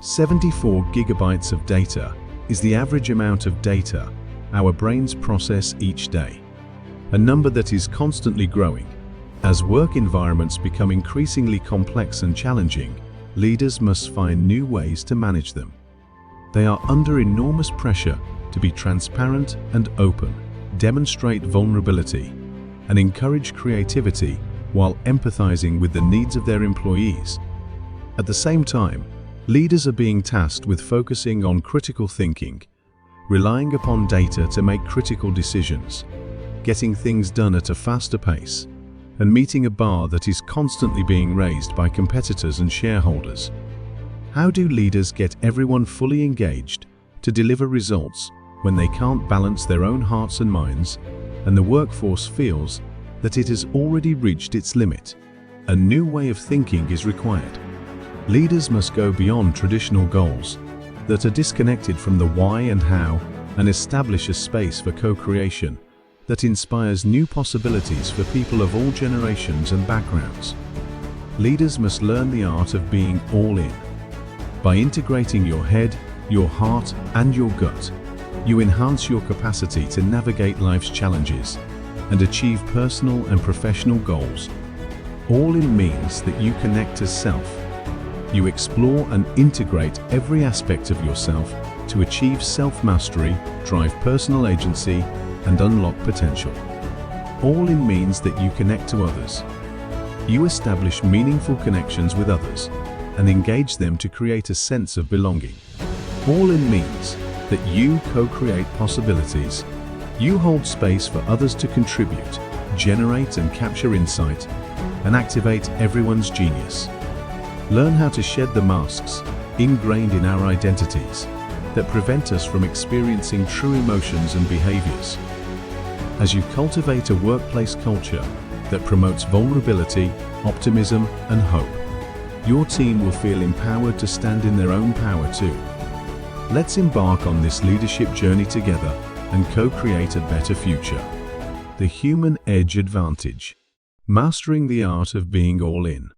74 gigabytes of data is the average amount of data our brains process each day, a number that is constantly growing. As work environments become increasingly complex and challenging, leaders must find new ways to manage them. They are under enormous pressure to be transparent and open, demonstrate vulnerability, and encourage creativity while empathizing with the needs of their employees. At the same time, leaders are being tasked with focusing on critical thinking, relying upon data to make critical decisions, getting things done at a faster pace, and meeting a bar that is constantly being raised by competitors and shareholders. How do leaders get everyone fully engaged to deliver results when they can't balance their own hearts and minds, and the workforce feels that it has already reached its limit? A new way of thinking is required. Leaders must go beyond traditional goals that are disconnected from the why and how, and establish a space for co-creation that inspires new possibilities for people of all generations and backgrounds. Leaders must learn the art of being all in. By integrating your head, your heart, and your gut, you enhance your capacity to navigate life's challenges and achieve personal and professional goals. All in means that you connect as self. You explore and integrate every aspect of yourself to achieve self-mastery, drive personal agency, and unlock potential. All in means that you connect to others. You establish meaningful connections with others and engage them to create a sense of belonging. All in means that you co-create possibilities. You hold space for others to contribute, generate and capture insight, and activate everyone's genius. Learn how to shed the masks ingrained in our identities that prevent us from experiencing true emotions and behaviors. As you cultivate a workplace culture that promotes vulnerability, optimism, and hope, your team will feel empowered to stand in their own power too. Let's embark on this leadership journey together and co-create a better future. The Human Edge Advantage. Mastering the art of being all in.